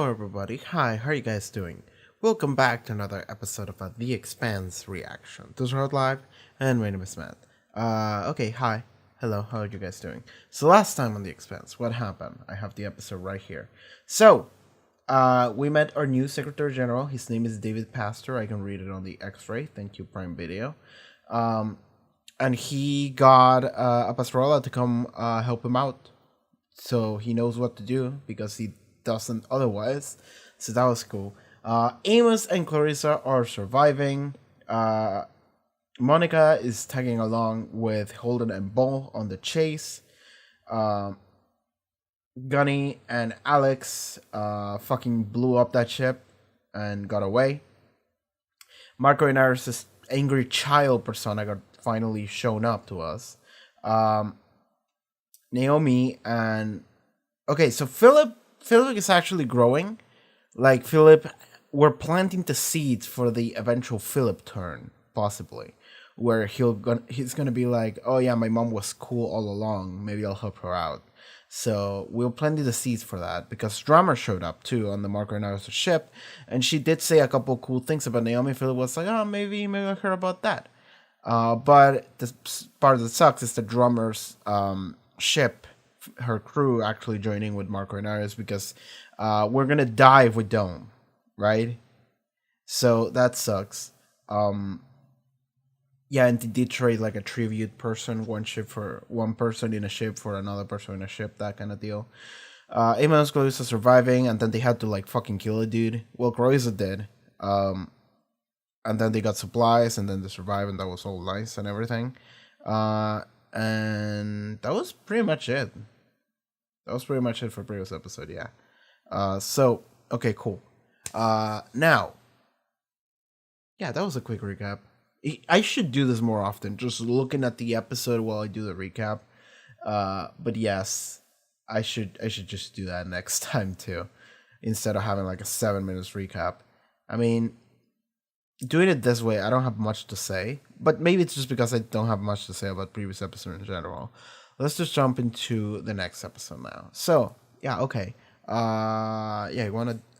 Hello everybody, hi, how are you guys doing? Welcome back to another episode of The Expanse reaction. This is Road Live, and my name is Matt. Okay, hi, hello, how are you guys doing? So last time on The Expanse, what happened? I have the episode right here. So, we met our new Secretary General. His name is David Pastor. I can read it on the X-ray. Thank you, Prime Video. And he got a Pastoral to come help him out. So he knows what to do because he doesn't otherwise. So that was cool. Amos and Clarissa are surviving. Monica is tagging along with Holden and Bull on the chase. Gunny and Alex fucking blew up that ship and got away. Marco Inaris' angry child persona got finally shown up to us. Naomi and okay, so Philip is actually growing. Like Philip, we're planting the seeds for the eventual Philip turn, possibly, where he's gonna be like, oh yeah, my mom was cool all along. Maybe I'll help her out. So we'll plant the seeds for that because Drummer showed up too on the Marco Inaris ship, and she did say a couple cool things about Naomi. Philip was like, oh, maybe I'll hear about that. But the part that sucks is the Drummer's ship, her crew actually joining with Marco Inaris because we're gonna die if we don't, right? So that sucks. Yeah, and they did trade like a tribute person, one person in a ship for another person in a ship, that kind of deal. Amos Clarissa surviving, and then they had to like fucking kill a dude. Well, Clarissa did. And then they got supplies, and then they survived, and that was all nice and everything. And that was pretty much it. That was pretty much it for previous episode, yeah. So, okay, cool. Now, yeah, that was a quick recap. I should do this more often, just looking at the episode while I do the recap. But yes, I should just do that next time too, instead of having like a 7 minutes recap. I mean, doing it this way, I don't have much to say, but maybe it's just because I don't have much to say about previous episode in general. Let's just jump into the next episode now. So yeah, okay. Yeah,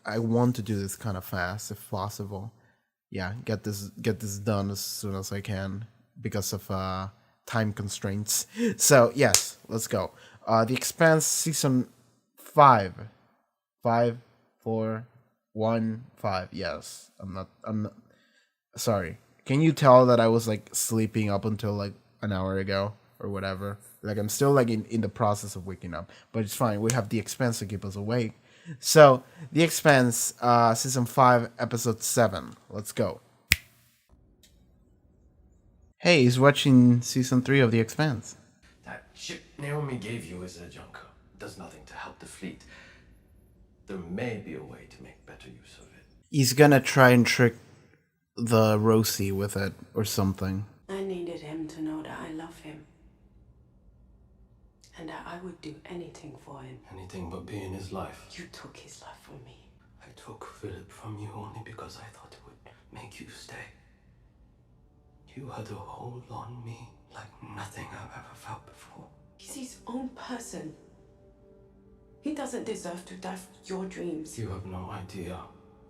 I want to do this kind of fast if possible. Yeah, get this done as soon as I can because of time constraints. So yes, let's go. The Expanse season 5, 5, 4, 1, 5. Yes, I'm not. Sorry. Can you tell that I was like sleeping up until like an hour ago or whatever? Like I'm still like in the process of waking up, but it's fine. We have The Expanse to keep us awake. So The Expanse, season 5, episode 7. Let's go. Hey, he's watching season 3 of The Expanse. That ship Naomi gave you is a junker. Does nothing to help the fleet. There may be a way to make better use of it. He's gonna try and trick the Rosie with it or something. I needed him to know that I love him. And that I would do anything for him. Anything but be in his life. You took his life from me. I took Philip from you only because I thought it would make you stay. You had a hold on me like nothing I've ever felt before. He's his own person. He doesn't deserve to die for your dreams. You have no idea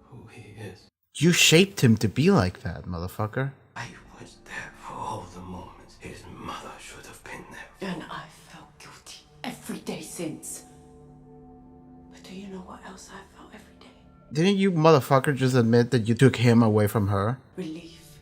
who he is. You shaped him to be like that, motherfucker. I was there for all the moments his mother should have been there. And I felt guilty every day since. But do you know what else I felt every day? Didn't you motherfucker just admit that you took him away from her? Relief.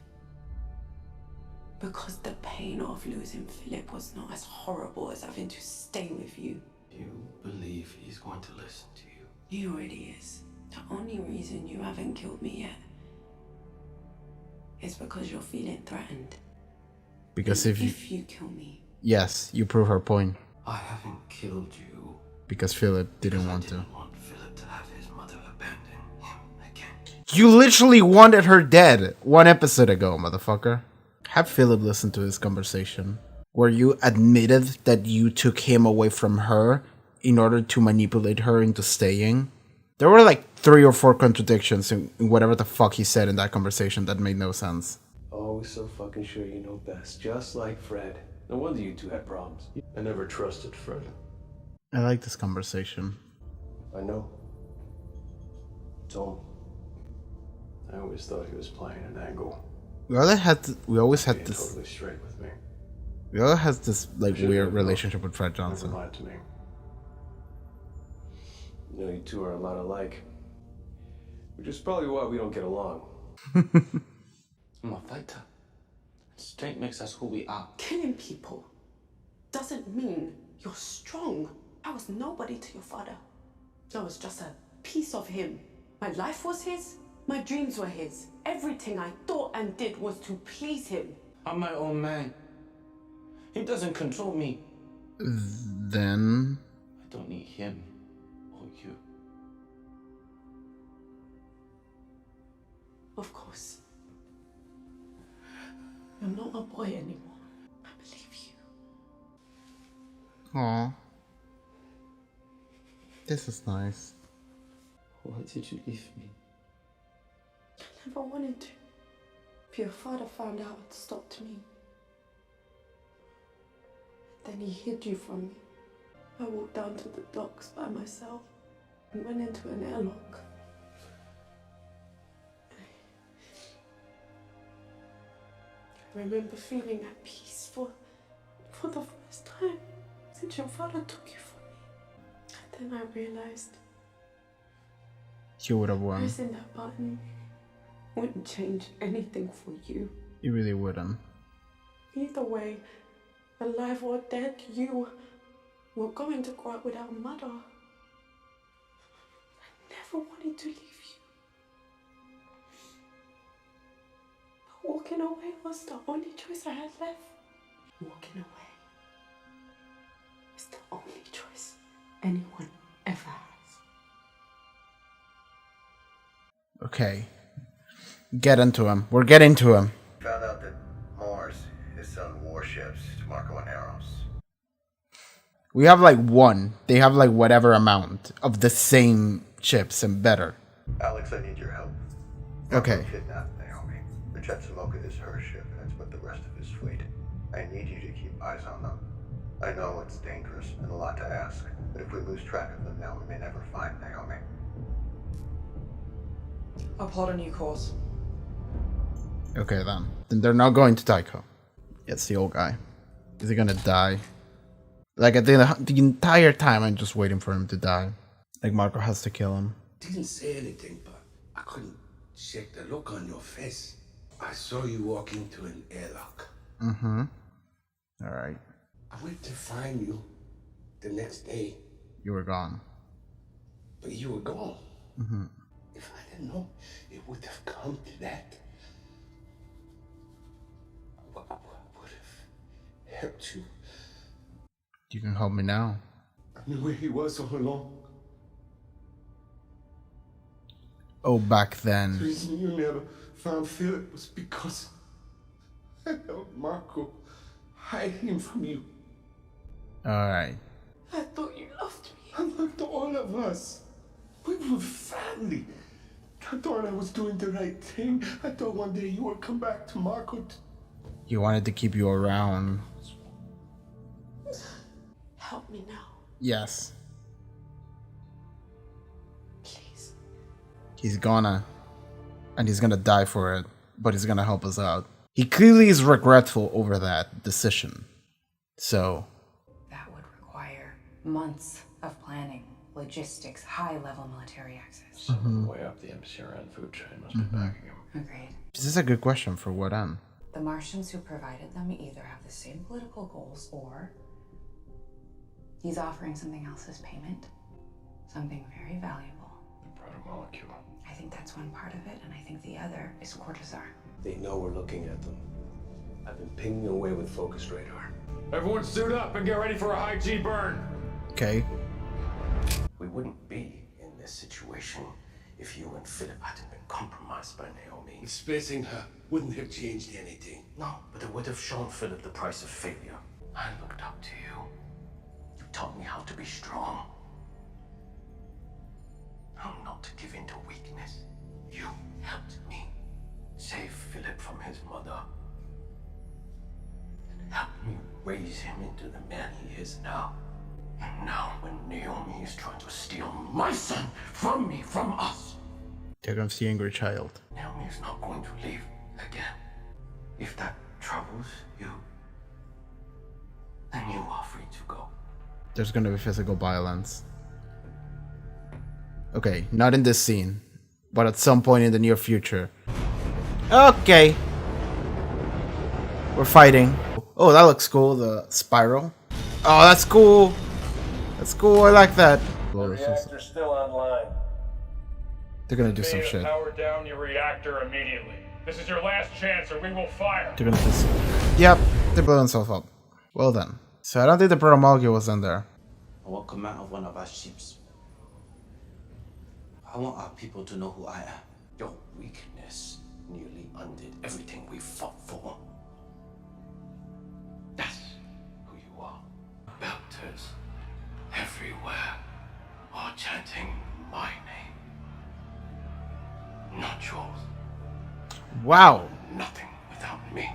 Because the pain of losing Philip was not as horrible as having to stay with you. You believe he's going to listen to you. He already is. The only reason you haven't killed me yet is because you're feeling threatened. Because if you kill me... Yes, you prove her point. I haven't killed you. Because Philip didn't want to. I didn't want Philip to have his mother abandon him again. You literally wanted her dead 1 episode ago, motherfucker. Have Philip listen to this conversation where you admitted that you took him away from her in order to manipulate her into staying. There were like 3 or 4 contradictions in whatever the fuck he said in that conversation that made no sense. Always so fucking sure you know best, just like Fred. No wonder you two had problems. I never trusted Fred. I like this conversation. I know. Tom. I always thought he was playing an angle. We always had Being this totally straight with me. we always had this like Should weird have, though. relationship with Fred Never Johnson. lied to me. You know, you two are a lot alike. Which is probably why we don't get along. I'm a fighter. Strength makes us who we are. Killing people doesn't mean you're strong. I was nobody to your father. I was just a piece of him. My life was his. My dreams were his. Everything I thought and did was to please him. I'm my own man. He doesn't control me. Then I don't need him or you. Of course. You're not a boy anymore. I believe you. aw. This is nice. Why did you leave me? I never wanted to. If your father found out, it stopped me. Then he hid you from me. I walked down to the docks by myself and went into an airlock. I remember feeling at peace for the first time since your father took you from me. And then I realized You would have won. pressing that button wouldn't change anything for you. You really wouldn't. Either way, alive or dead, you were going to grow up without a mother. I never wanted to leave you. But walking away was the only choice I had left. Walking away is the only choice anyone ever has. Okay. Get into him. We're getting to him. Found out that Mars is selling warships to Marco and Eros. We have like one. They have like whatever amount of the same chips and better. Alex, I need your help. Okay. Marco kidnapped Naomi. The Jetsumoka is her ship, and it's with the rest of his fleet. I need you to keep eyes on them. I know it's dangerous and a lot to ask, but if we lose track of them now, we may never find Naomi. I'll plot a new course. Okay then. Then they're not going to Tycho. It's the old guy. Is he gonna die? Like the entire time I'm just waiting for him to die. Like Marco has to kill him. Didn't say anything, but I couldn't shake the look on your face. I saw you walk into an airlock. Mm-hmm. Alright. I went to find you the next day, You were gone. but you were gone. Mm-hmm. If I didn't know it would have come to that, I would have helped you. You can help me now. I knew where he was all along. Oh, back The then. reason you never found Philip was because I helped Marco hide him from you. Alright. I thought you loved me. I loved all of us. We were family. I thought I was doing the right thing. I thought one day you would come back to Marco. He wanted to keep you around. Help me now, Yes. please. He's gonna. And he's gonna die for it. But he's gonna help us out. He clearly is regretful over that decision. So, That would require months of planning, logistics, high-level military access. Someone way up the MCRN food chain must be backing him. Agreed. this is a good question for what end? The Martians who provided them either have the same political goals or he's offering something else as payment. Something very valuable. The proto-molecule. I think that's one part of it, and I think the other is Cortazar. They know we're looking at them. I've been pinging away with focus radar. Everyone suit up and get ready for a high G burn. Okay. We wouldn't be in this situation if you and Philip hadn't been compromised by Naomi. Spacing her wouldn't have changed anything. No, but it would have shown Philip the price of failure. I looked up to you. You taught me how to be strong. How not to give in to weakness. You helped me save Philip from his mother. And helped me raise him into the man he is now. And now when Naomi is trying to steal my son from me, from us, There comes the angry child. Naomi is not going to leave again. If that troubles you, then you are free to go. There's gonna be physical violence. Okay, not in this scene, but at some point in the near future. Okay. We're fighting. Oh, that looks cool, the spiral. Oh, that's cool. That's cool, I like that. The reactor's still online. They're gonna do some Need to shit. power down your reactor immediately. This is your last chance or we will fire. They're gonna do some... Yep, they blew themselves up. Well then. So I don't think the proto molecule was in there. I will come out of one of our ships. I want our people to know who I am. Your weakness nearly undid everything we fought for. That's who you are. Belters everywhere are chanting my name, not yours. Wow. Nothing without me.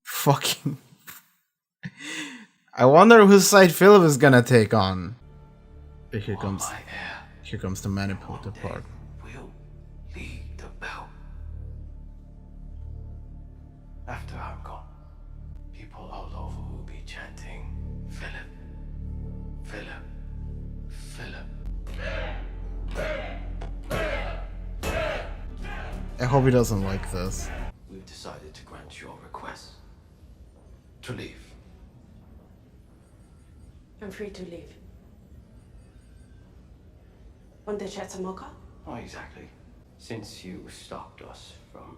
Fucking... I wonder whose side Philip is gonna take on. Here comes... My heir Here comes the manipulative part. will lead the bell. After I'm gone, people all over will be chanting, Philip, Philip, Philip. I hope he doesn't like this. We've decided to grant your request to leave. I'm free to leave. Onde Chatsamoka? Not exactly. Since you stopped us from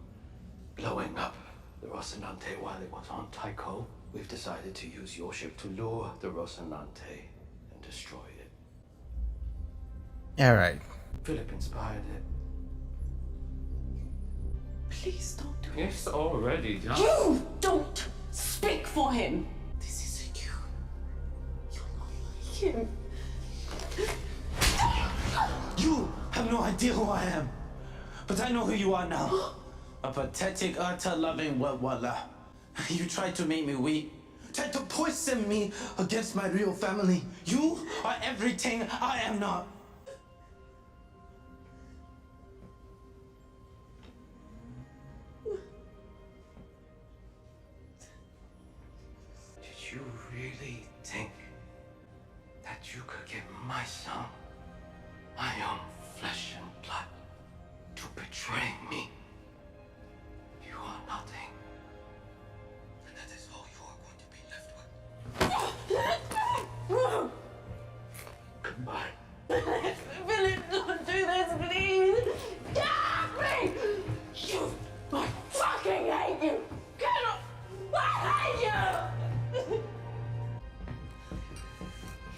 blowing up the Rocinante while it was on Tycho, we've decided to use your ship to lure the Rocinante and destroy it. Alright. Philip inspired it. Please don't do It's already done. You don't speak for him. This isn't you. You're not like him. You have no idea who I am. But I know who you are now. A pathetic, utter-loving walla. You tried to make me weak. Tried to poison me against my real family. You are everything I am not. Did you really think that you could get my son, my own flesh and blood, to betray me? You are nothing. And that is all you are going to be left with. Goodbye. Philip, don't do this, please. Stop me! You, I fucking hate you. Get off! I hate you.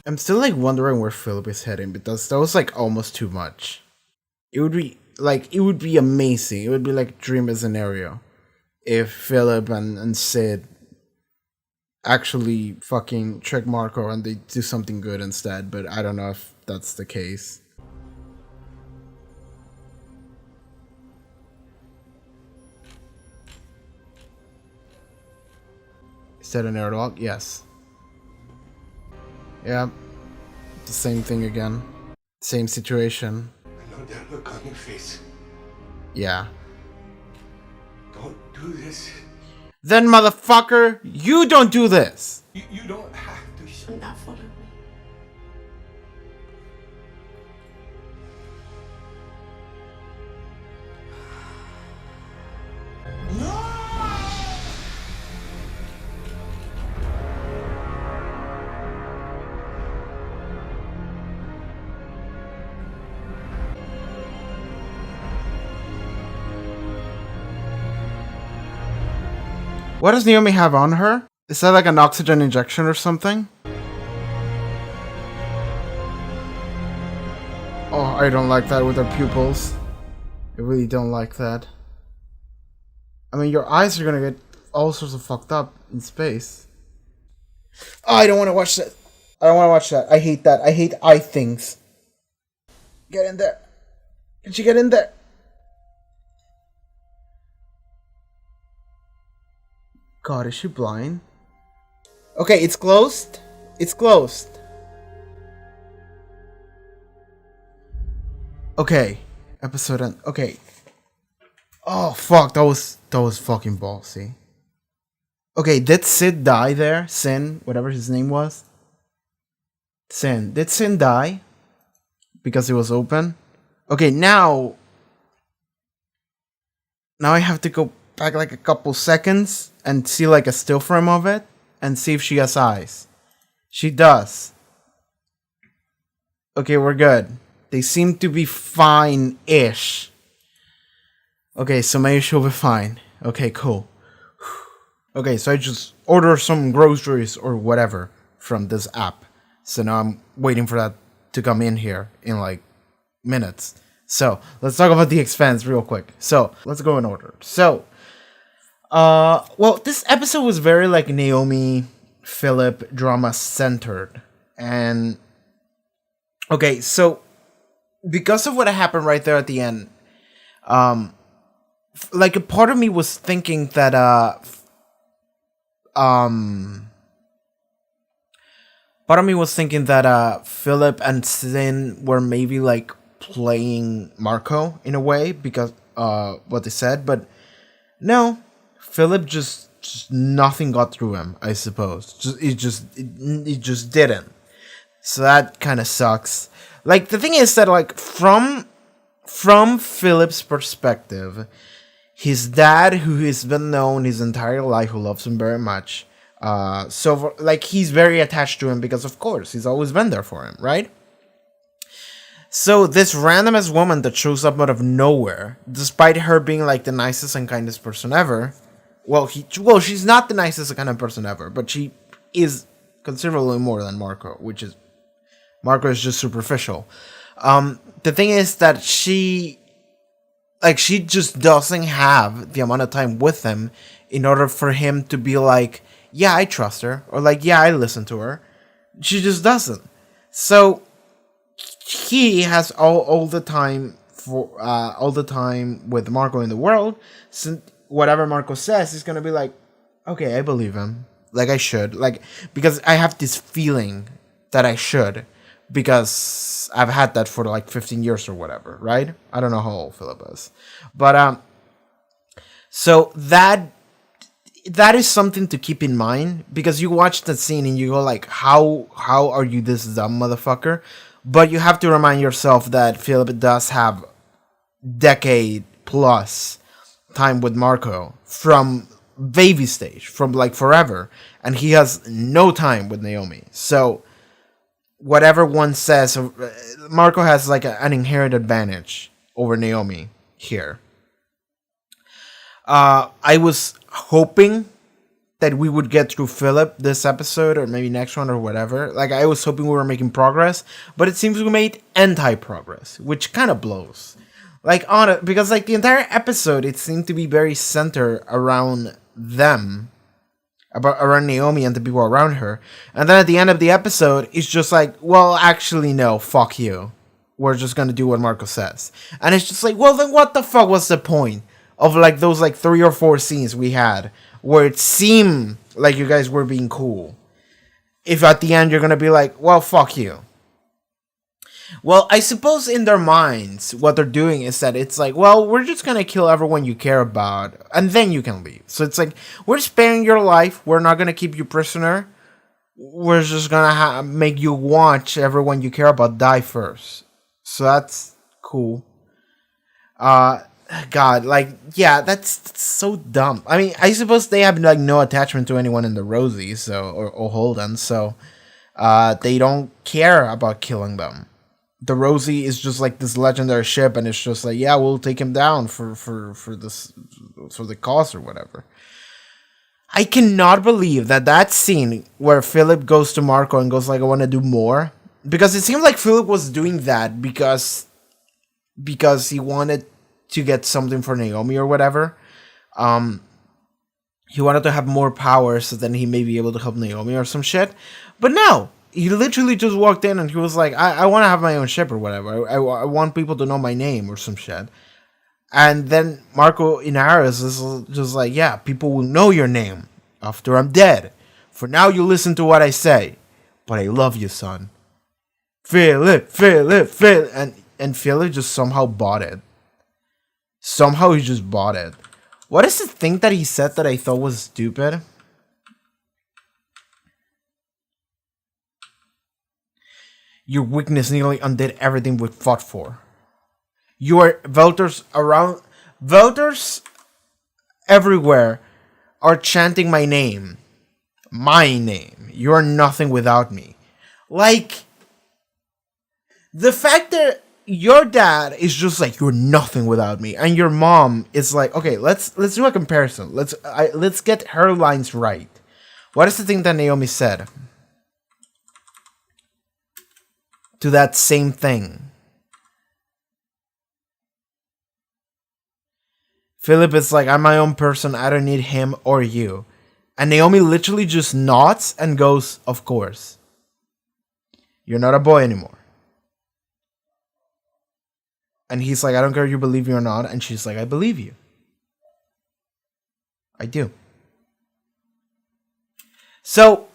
I'm still like wondering where Philip is heading because that was like almost too much. It would be amazing. It would be like dream scenario if Philip and Sid actually fucking trick Marco and they do something good instead, but I don't know if that's the case. Is that an airlock? Yes. Yeah. The same thing again. Same situation. I know that look on your face. Yeah. Don't do this. Then motherfucker, you don't do this! You don't have to. Do not follow me. What does Naomi have on her? Is that like an oxygen injection or something? Oh, I don't like that with her pupils. I really don't like that. I mean, your eyes are gonna get all sorts of fucked up in space. Oh, I don't want to watch that. I don't want to watch that. I hate that. I hate eye things. Get in there. Can she get in there? God, is she blind? Okay, it's closed. It's closed. Okay. Episode end. Okay. Oh fuck, that was fucking ballsy. Okay, did Sid die there? Sin, whatever his name was. Sin. Did Sin die? Because it was open? Okay, now I have to go back like a couple seconds and see like a still frame of it and see if she has eyes. She does. Okay, we're good. They seem to be fine-ish. Okay, so maybe she'll be fine. Okay, cool. Okay, so I just order some groceries or whatever from this app. So now I'm waiting for that to come in here in like minutes. So let's talk about the Expanse real quick. So let's go in order. So, well, this episode was very like Naomi, Philip drama centered. And okay, so because of what happened right there at the end, like a part of me was thinking that Philip and Sin were maybe like playing Marco in a way because what they said, but no, Philip just nothing got through him, I suppose. It just didn't. So that kind of sucks. Like the thing is that like from Philip's perspective, his dad, who has been known his entire life, who loves him very much, so like he's very attached to him because of course he's always been there for him, right? So this random ass woman that shows up out of nowhere, despite her being like the nicest and kindest person ever, she's not the nicest and kind of person ever, but she is considerably more than Marco, which is Marco is just superficial. The thing is that she just doesn't have the amount of time with him in order for him to be like, yeah, I trust her, or like, yeah, I listen to her. She just doesn't. So he has all the time with Marco in the world. So whatever Marco says, he's gonna be like, okay, I believe him. Like I should, like, because I have this feeling that I should, because I've had that for like 15 years or whatever, right? I don't know how old Philip is, but so that is something to keep in mind, because you watch that scene and you go like, how are you this dumb motherfucker? But you have to remind yourself that Philip does have decade plus time with Marco from baby stage, from like forever, and he has no time with Naomi. So whatever one says, Marco has like an inherent advantage over Naomi here. I was hoping that we would get through Philip this episode, or maybe next one, or whatever. Like, I was hoping we were making progress, but it seems we made anti-progress, which kind of blows. Like, on it, because like the entire episode, it seemed to be very centered around them, around Naomi and the people around her. And then at the end of the episode, it's just like, well, actually, no, fuck you. We're just gonna do what Marco says. And it's just like, well, then what the fuck was the point of like those like 3 or 4 scenes we had where it seemed like you guys were being cool, if at the end you're gonna be like, well, fuck you? Well, I suppose in their minds, what they're doing is that it's like, well, we're just gonna kill everyone you care about, and then you can leave. So it's like, we're sparing your life, we're not gonna keep you prisoner, we're just gonna make you watch everyone you care about die first. So that's cool. God, like, yeah, that's so dumb. I mean, I suppose they have like no attachment to anyone in the Rosie, so or Holden, so they don't care about killing them. The Rosie is just like this legendary ship, and it's just like, yeah, we'll take him down for the cause or whatever. I cannot believe that scene where Philip goes to Marco and goes like, I want to do more, because it seemed like Philip was doing that because he wanted to get something for Naomi or whatever. He wanted to have more power so then he may be able to help Naomi or some shit. But no, he literally just walked in and he was like, I want to have my own ship or whatever. I want people to know my name or some shit. And then Marco Inaris is just like, yeah, people will know your name after I'm dead. For now, you listen to what I say. But I love you, son. Philip. And Philip just somehow bought it. Somehow he just bought it. What is the thing that he said that I thought was stupid? Your weakness nearly undid everything we fought for. Your voters around, voters everywhere are chanting my name. My name. You are nothing without me. Like, the fact that your dad is just like, you're nothing without me, and your mom is like, okay, let's do a comparison. Let's get her lines right. What is the thing that Naomi said to that same thing? Philip is like, I'm my own person. I don't need him or you. And Naomi literally just nods and goes, of course. You're not a boy anymore. And he's like, I don't care if you believe me or not. And she's like, I believe you. I do. So,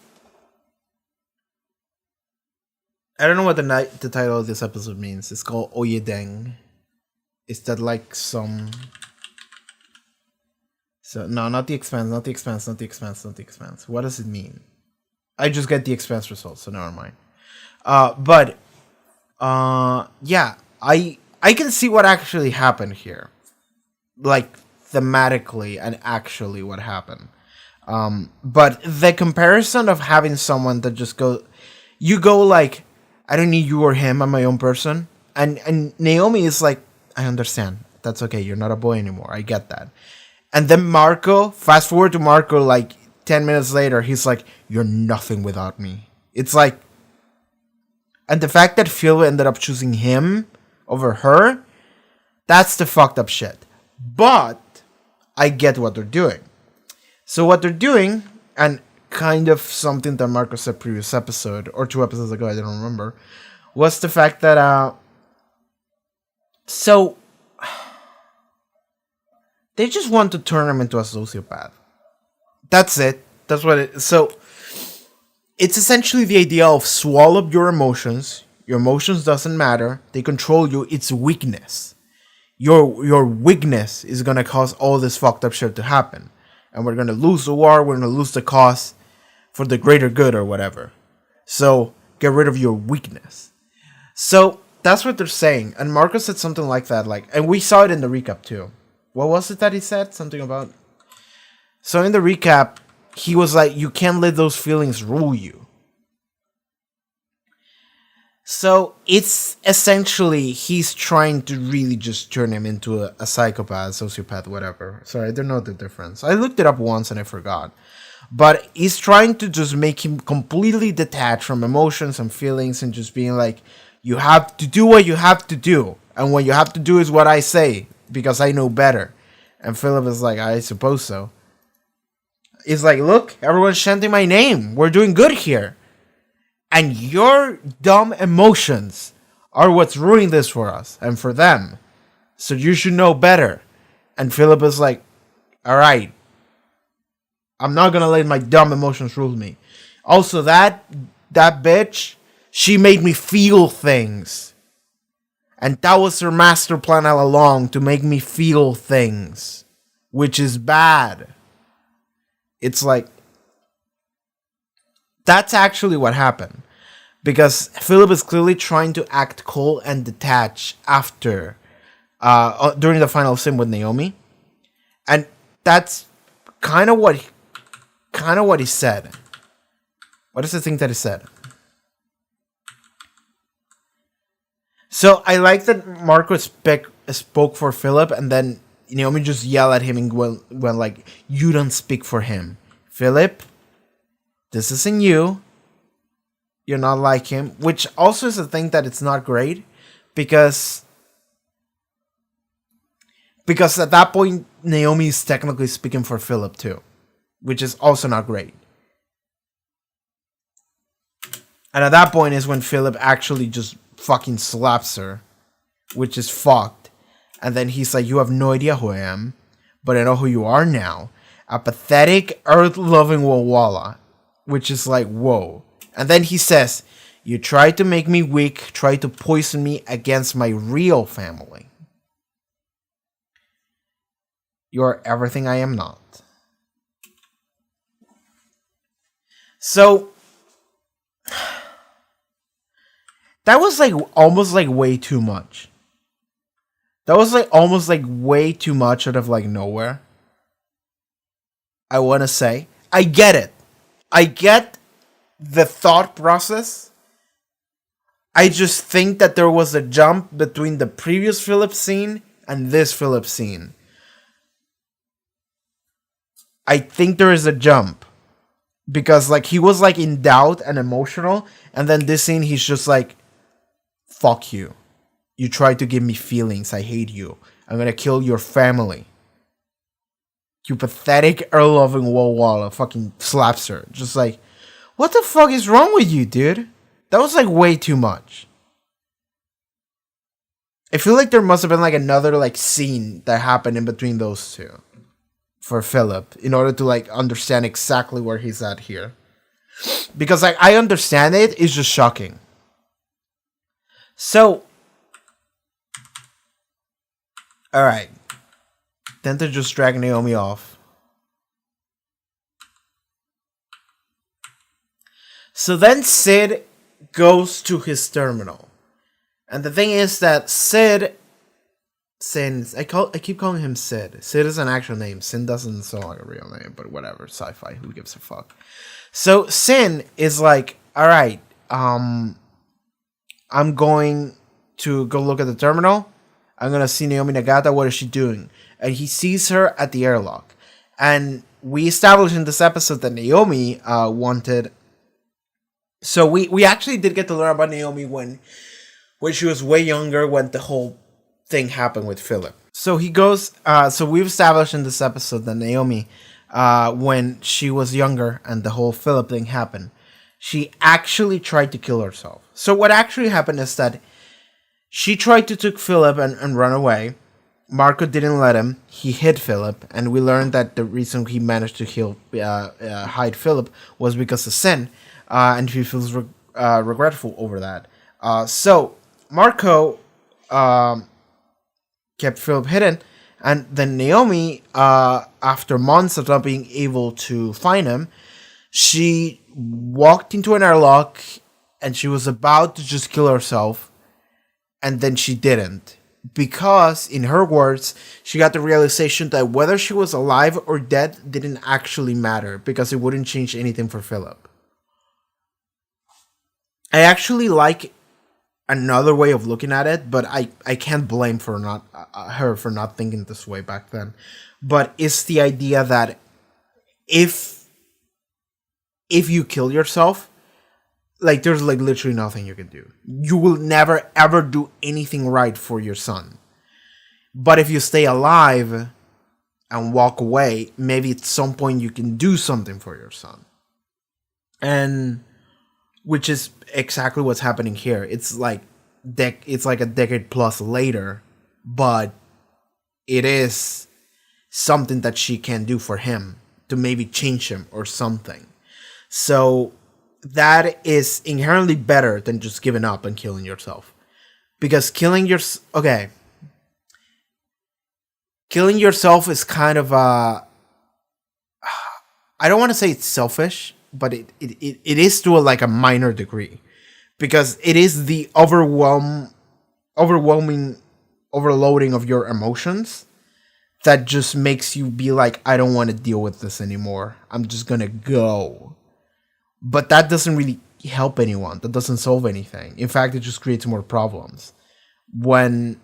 I don't know what the title of this episode means. It's called Oyedeng. Is that like some... So, no, not the Expanse, not the Expanse, not the Expanse, not the Expanse. What does it mean? I just get the Expanse results, so never mind. Yeah, I can see what actually happened here. Like, thematically and actually what happened. But the comparison of having someone that just you go like, I don't need you or him, I'm my own person. And Naomi is like, I understand. That's okay, you're not a boy anymore. I get that. And then Marco, fast forward to Marco like 10 minutes later, he's like, you're nothing without me. It's like, and the fact that Phil ended up choosing him over her, that's the fucked up shit. But I get what they're doing. So what they're doing, and kind of something that Marco said previous episode, or 2 episodes ago, I don't remember, was the fact that, so they just want to turn him into a sociopath. That's it. That's what it is. So it's essentially the idea of swallow up your emotions. Your emotions doesn't matter. They control you. It's weakness. Your weakness is going to cause all this fucked up shit to happen. And we're going to lose the war. We're going to lose the cause for the greater good or whatever. So get rid of your weakness. So that's what they're saying. And Marcus said something like that. And we saw it in the recap too. What was it that he said? Something about... So in the recap, he was like, you can't let those feelings rule you. So it's essentially, he's trying to really just turn him into a psychopath, sociopath, whatever. Sorry, I don't know the difference. I looked it up once and I forgot. But he's trying to just make him completely detached from emotions and feelings and just being like, you have to do what you have to do. And what you have to do is what I say. Because I know better. And Philip is like, I suppose so. He's like, look, everyone's chanting my name. We're doing good here. And your dumb emotions are what's ruining this for us and for them. So you should know better. And Philip is like, all right. I'm not going to let my dumb emotions rule me. Also, that bitch, she made me feel things. And that was her master plan all along, to make me feel things, which is bad. It's like, that's actually what happened. Because Philip is clearly trying to act cold and detached after, during the final scene with Naomi. And that's kind of what he said. What is the thing that he said? So I like that Marco spoke for Philip, and then Naomi just yelled at him and went like, you don't speak for him. Philip, this isn't you. You're not like him. Which also is a thing that it's not great. Because at that point, Naomi is technically speaking for Philip too. Which is also not great. And at that point is when Philip actually just fucking slaps her, which is fucked. And then he's like, you have no idea who I am, but I know who you are now. A pathetic, earth-loving Wawala. Which is like, whoa. And then he says, you tried to make me weak, tried to poison me against my real family. You are everything I am not. So that was like almost like way too much. That was like almost like way too much out of like nowhere. I want to say. I get it. I get the thought process. I just think that there was a jump between the previous Philip scene and this Philip scene. I think there is a jump. Because like he was like in doubt and emotional, and then this scene he's just like, fuck you. You tried to give me feelings. I hate you. I'm gonna kill your family. You pathetic Earl-loving Walla fucking slaps her. Just like, what the fuck is wrong with you, dude? That was like way too much. I feel like there must have been like another like scene that happened in between those two for Philip in order to like understand exactly where he's at here. Because like I understand it, it's just shocking. So, alright. Then to just drag Naomi off. So then Sid goes to his terminal. And the thing is that Sid, I keep calling him Sid. Sid is an actual name. Sin doesn't sound like a real name, but whatever. Sci-fi. Who gives a fuck? So Sin is like, alright, I'm going to go look at the terminal. I'm going to see Naomi Nagata. What is she doing? And he sees her at the airlock. And we established in this episode that Naomi wanted... So we actually did get to learn about Naomi when she was way younger, when the whole thing happened with Philip. So he goes... so we've established in this episode that Naomi, when she was younger and the whole Philip thing happened, she actually tried to kill herself. So what actually happened is that she tried to take Philip and run away. Marco didn't let him. He hid Philip, and we learned that the reason he managed to hide Philip was because of Sin, and he feels regretful over that. So Marco kept Philip hidden, and then Naomi, after months of not being able to find him, she walked into an airlock, and she was about to just kill herself, and then she didn't. Because, in her words, she got the realization that whether she was alive or dead didn't actually matter, because it wouldn't change anything for Philip. I actually like another way of looking at it, but I can't blame her for not thinking this way back then. But it's the idea that if you kill yourself, like, there's, like, literally nothing you can do. You will never, ever do anything right for your son. But if you stay alive and walk away, maybe at some point you can do something for your son. And, which is exactly what's happening here. It's like a decade plus later, but it is something that she can do for him to maybe change him or something. So that is inherently better than just giving up and killing yourself. Because killing yourself is kind of I don't want to say it's selfish, but it is to a minor degree. Because it is the overwhelming overloading of your emotions that just makes you be like, I don't want to deal with this anymore. I'm just gonna go. But that doesn't really help anyone. That doesn't solve anything. In fact, it just creates more problems. When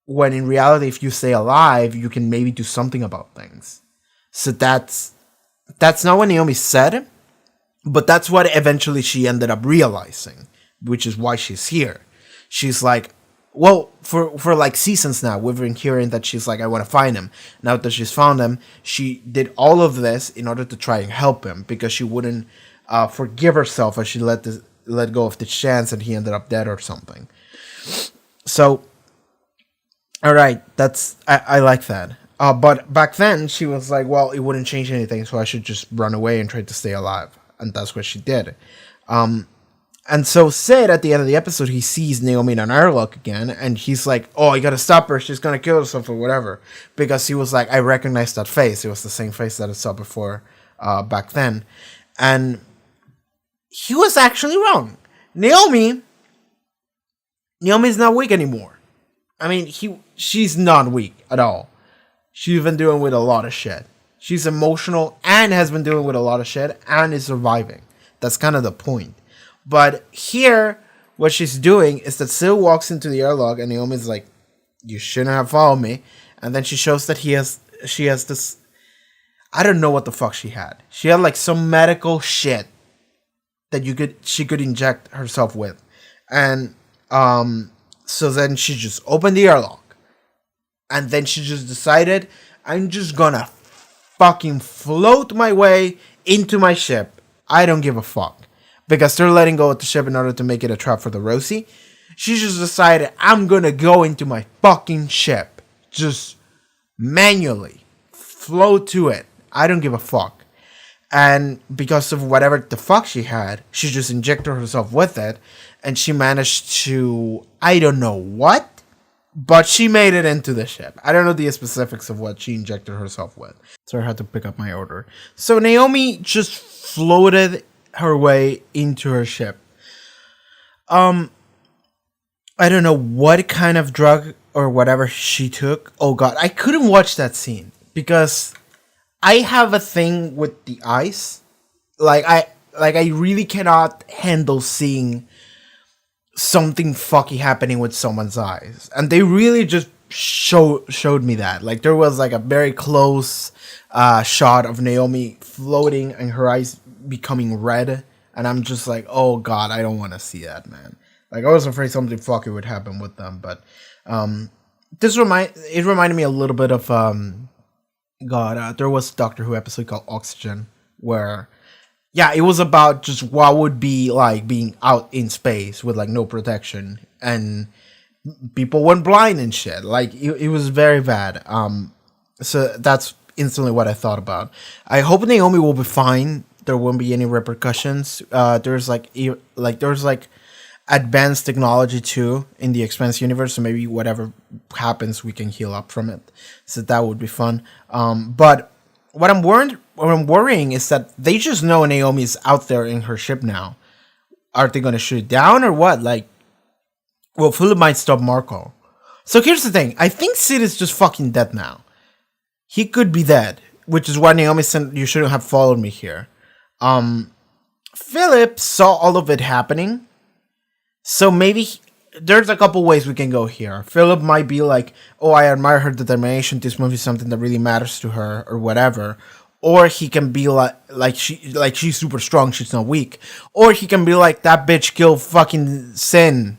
in reality, if you stay alive, you can maybe do something about things. So that's not what Naomi said, but that's what eventually she ended up realizing, which is why she's here. She's like, well, for like seasons now, we've been hearing that she's like, I want to find him. Now that she's found him, she did all of this in order to try and help him, because she wouldn't forgive herself as she let go of the chance and he ended up dead or something. So, all right, I like that. But back then, she was like, well, it wouldn't change anything, so I should just run away and try to stay alive. And that's what she did. And so Sid, at the end of the episode, he sees Naomi in an airlock again, and he's like, oh, I gotta stop her, she's gonna kill herself or whatever. Because he was like, I recognize that face. It was the same face that I saw before back then. And he was actually wrong. Naomi's not weak anymore. I mean, she's not weak at all. She's been dealing with a lot of shit. She's emotional and has been dealing with a lot of shit and is surviving. That's kind of the point. But here, what she's doing is that Sid walks into the airlock and Naomi's like, you shouldn't have followed me. And then she shows that she has this, I don't know what the fuck she had. She had like some medical shit that she could inject herself with. And so then she just opened the airlock. And then she just decided, I'm just gonna fucking float my way into my ship. I don't give a fuck. Because they're letting go of the ship in order to make it a trap for the Rosie. She just decided, I'm gonna go into my fucking ship. Just manually float to it. I don't give a fuck. And because of whatever the fuck she had, she just injected herself with it. And she managed to, I don't know what, but she made it into the ship. I don't know the specifics of what she injected herself with. So I had to pick up my order. So Naomi just floated her way into her ship. I don't know what kind of drug or whatever she took. Oh god, I couldn't watch that scene because I have a thing with the eyes. I really cannot handle seeing something fucky happening with someone's eyes. And they really just showed me that. Like there was like a very close shot of Naomi floating and her eyes becoming red, and I'm just like, oh god, I don't want to see that, man. Like I was afraid something fucky would happen with them, but it reminded me a little bit of there was a Doctor Who episode called Oxygen where it was about just what would be like being out in space with like no protection and people went blind and shit. Like it was very bad. So that's instantly what I thought about. I hope Naomi will be fine. There won't be any repercussions. There's advanced technology too in the Expanse universe, so maybe whatever happens, we can heal up from it. So that would be fun. But what I'm worrying is that they just know Naomi's out there in her ship now. Are they gonna shoot it down or what? Like, well, Philip might stop Marco. So here's the thing. I think Sid is just fucking dead now. He could be dead, which is why Naomi said you shouldn't have followed me here. Philip saw all of it happening. So maybe there's a couple ways we can go here. Philip might be like, oh, I admire her determination. This movie is something that really matters to her or whatever. Or he can be like she's super strong. She's not weak. Or he can be like, that bitch killed fucking Sin.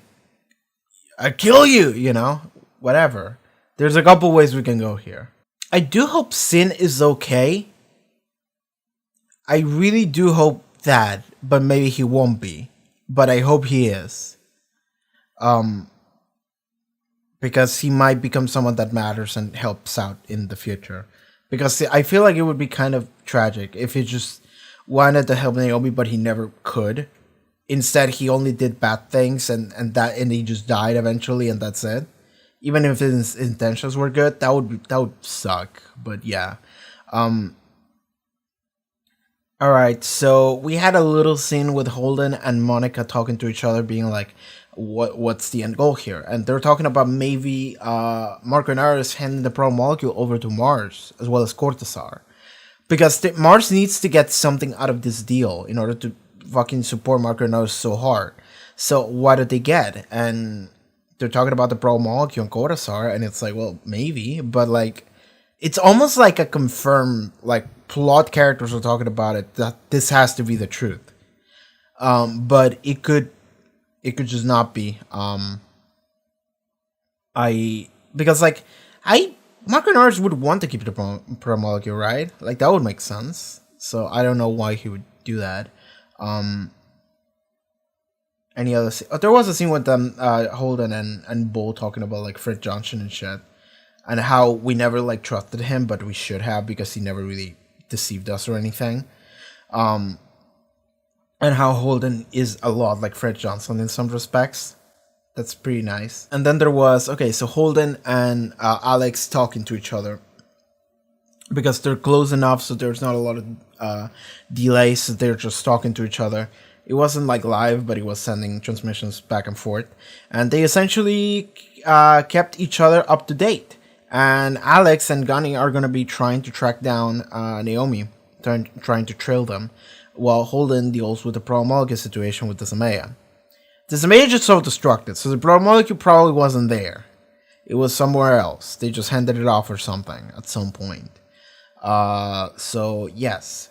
I kill you, you know, whatever. There's a couple ways we can go here. I do hope Sin is okay. I really do hope that, but maybe he won't be. But I hope he is. Because he might become someone that matters and helps out in the future. Because I feel like it would be kind of tragic if he just wanted to help Naomi, but he never could. Instead, he only did bad things, and he just died eventually, and that's it. Even if his intentions were good, that would suck. But yeah. All right, so we had a little scene with Holden and Monica talking to each other, being like, "What's the end goal here?" And they're talking about maybe Marco and Aris handing the Pro Molecule over to Mars as well as Cortazar, because Mars needs to get something out of this deal in order to fucking support Marco and Aris so hard. So what did they get? And they're talking about the Pro Molecule and Cortazar, and it's like, well, maybe, but like, it's almost like a confirmed like plot characters are talking about it that this has to be the truth. But it could just not be. Because Marco and Aris would want to keep the Pro Molecule, right? Like that would make sense. So I don't know why he would do that. Any other? There was a scene with them, Holden and Bull talking about like Fred Johnson and shit, and how we never like trusted him, but we should have because he never really deceived us or anything. and how Holden is a lot like Fred Johnson in some respects. That's pretty nice. And then there was, okay, so Holden and Alex talking to each other because they're close enough, so there's not a lot of delays. So they're just talking to each other. It wasn't like live, but it was sending transmissions back and forth, and they essentially kept each other up to date. And Alex and Gunny are gonna be trying to track down Naomi, trying to trail them, while Holden deals with the Pro Molecule situation with the Zamea. The Zamea just self-destructed, so the Pro Molecule probably wasn't there. It was somewhere else. They just handed it off or something at some point. So yes.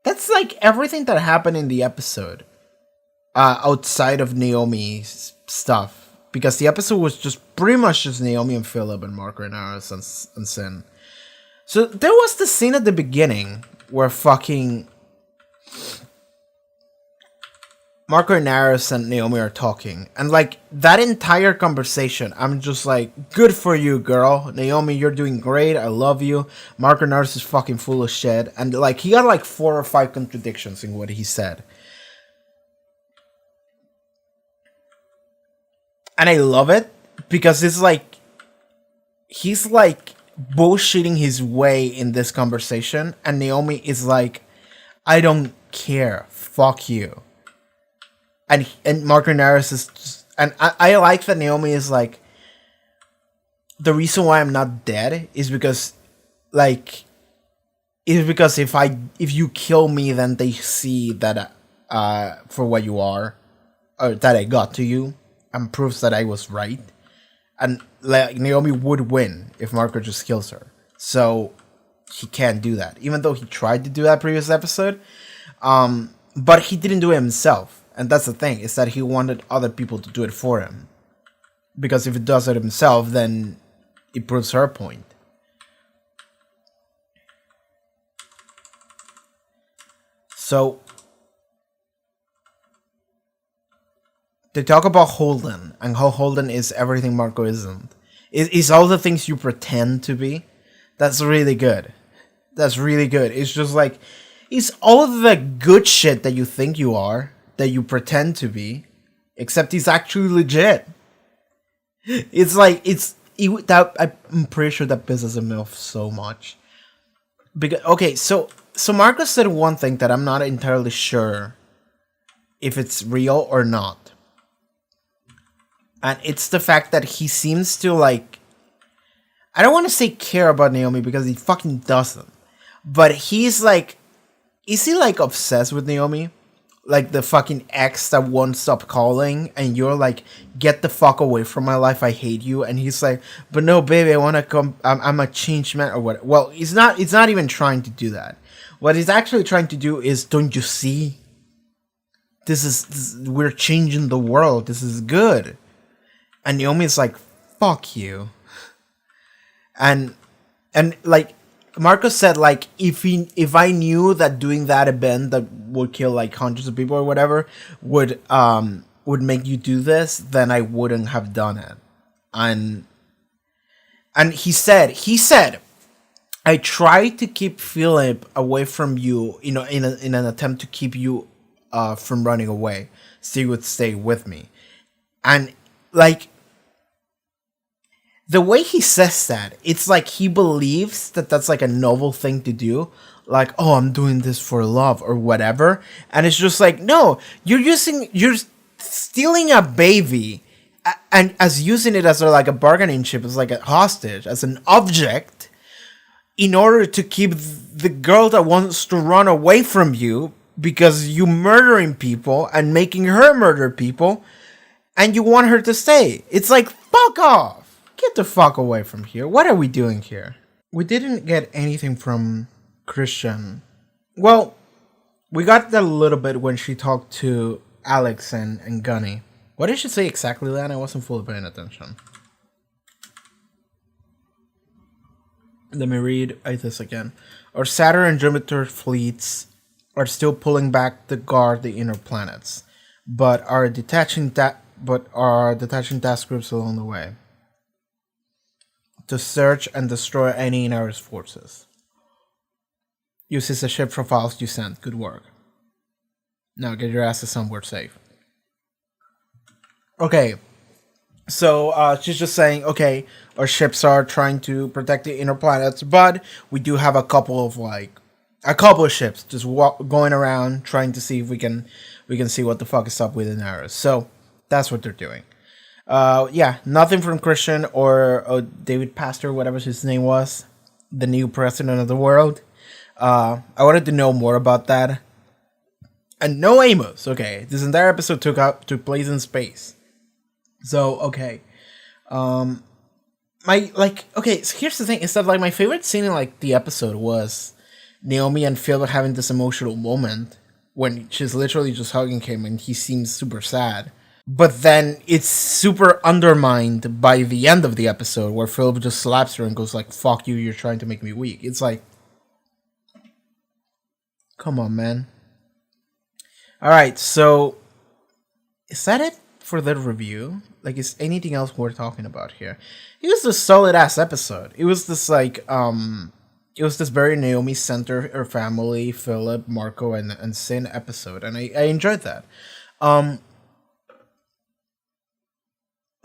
That's like everything that happened in the episode. Outside of Naomi's stuff. Because the episode was just pretty much just Naomi and Philip and Marco and Aris and Sin. So there was the scene at the beginning where fucking Marco and Aris and Naomi are talking. And like that entire conversation, I'm just like, good for you, girl. Naomi, you're doing great. I love you. Marco and Aris is fucking full of shit. And like he got like 4 or 5 contradictions in what he said. And I love it because it's like he's like bullshitting his way in this conversation, and Naomi is like, I don't care. Fuck you. And Marco Naris is just, and I like that Naomi is like, the reason why I'm not dead is because like if you kill me, then they see that for what you are, or that I got to you, and proves that I was right. And like Naomi would win if Marco just kills her. So he can't do that. Even though he tried to do that previous episode. But he didn't do it himself. And that's the thing, is that he wanted other people to do it for him. Because if he does it himself, then it proves her point. So they talk about Holden and how Holden is everything Marco isn't. It's all the things you pretend to be. That's really good. That's really good. It's just like, it's all the good shit that you think you are, that you pretend to be, except he's actually legit. It's like, I'm pretty sure that pisses him off so much. Because, okay, so Marco said one thing that I'm not entirely sure if it's real or not. And it's the fact that he seems to like, I don't want to say care about Naomi because he fucking doesn't. But he's like, is he like obsessed with Naomi? Like the fucking ex that won't stop calling, and you're like, get the fuck away from my life, I hate you. And he's like, but no, baby, I want to come, I'm a changed man, or what. Well, it's not even trying to do that. What he's actually trying to do is, don't you see? We're changing the world. This is good. And Naomi's like, fuck you. And like Marco said, like, if I knew that doing that event that would kill like hundreds of people or whatever would make you do this, then I wouldn't have done it. And he said, I tried to keep Philip away from you, you know, in an attempt to keep you from running away, so you would stay with me. And like, the way he says that, it's like he believes that that's like a novel thing to do. Like, oh, I'm doing this for love or whatever. And it's just like, no, you're stealing a baby and as using it as like a bargaining chip, as like a hostage, as an object, in order to keep the girl that wants to run away from you because you murdering people and making her murder people, and you want her to stay. It's like, fuck off. Get the fuck away from here. What are we doing here? We didn't get anything from Christian. Well, we got that a little bit when she talked to Alex and Gunny. What did she say exactly, Lan? I wasn't fully paying attention. Let me read this again. Our Saturn and Jupiter fleets are still pulling back to guard the inner planets, but are detaching task groups along the way to search and destroy any Inaris forces. Uses the ship profiles you sent. Good work. Now get your asses somewhere safe. Okay. So she's just saying, okay, our ships are trying to protect the inner planets, but we do have a couple of ships just going around trying to see if we can see what the fuck is up with the Daenerys. So that's what they're doing. Yeah, nothing from Christian or David Pastor, whatever his name was, the new president of the world. I wanted to know more about that. And no Amos. Okay, this entire episode took place in space. So okay, so here's the thing: is that like my favorite scene in like the episode was Naomi and Philip having this emotional moment when she's literally just hugging him and he seems super sad. But then it's super undermined by the end of the episode where Philip just slaps her and goes like, "Fuck you! You're trying to make me weak." It's like, come on, man. All right, so is that it for the review? Like, is anything else worth talking about here? It was a solid ass episode. It was this very Naomi center her family, Philip, Marco, and Sin episode, and I enjoyed that.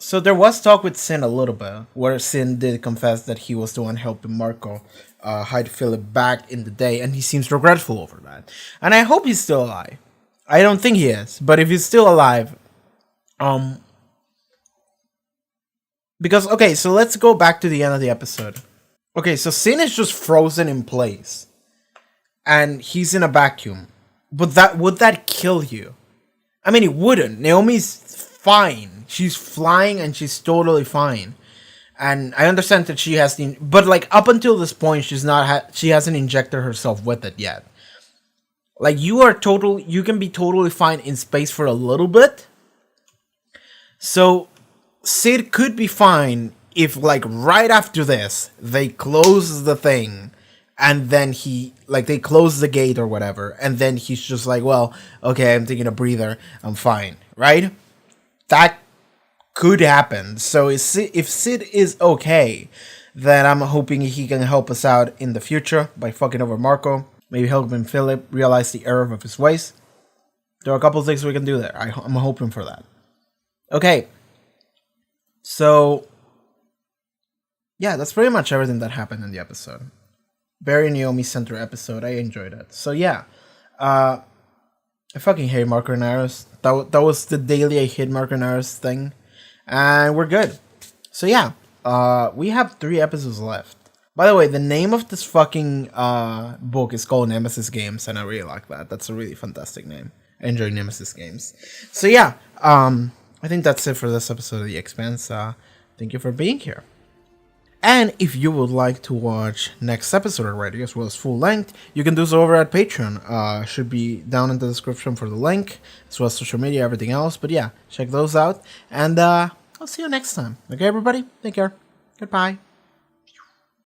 So there was talk with Sin a little bit, where Sin did confess that he was the one helping Marco hide Philip back in the day, and he seems regretful over that. And I hope he's still alive. I don't think he is, but if he's still alive, because, okay, so let's go back to the end of the episode. Okay, so Sin is just frozen in place. And he's in a vacuum. But would that kill you? I mean, it wouldn't. Naomi's fine. She's flying and she's totally fine. And I understand that she has but like up until this point, she hasn't injected herself with it yet. Like you can be totally fine in space for a little bit. So Sid could be fine if like right after this they close the thing and then they close the gate or whatever and then he's just like, well, okay, I'm taking a breather, I'm fine, right? That could happen. So if Sid is okay, then I'm hoping he can help us out in the future by fucking over Marco, maybe helping Philip realize the error of his ways. There are a couple of things we can do there. I'm hoping for that. Okay. So, yeah, that's pretty much everything that happened in the episode. Very Naomi center episode. I enjoyed it. So, yeah. I fucking hate Marco Naros. That was the daily I hate Marco Naros thing. And we're good. So, yeah. We have 3 episodes left. By the way, the name of this fucking book is called Nemesis Games. And I really like that. That's a really fantastic name. I enjoy Nemesis Games. So, yeah. I think that's it for this episode of The Expanse. Thank you for being here. And if you would like to watch next episode already, as well as full length, you can do so over at Patreon. Should be down in the description for the link, as well as social media, everything else. But yeah, check those out. And I'll see you next time. Okay, everybody? Take care. Goodbye.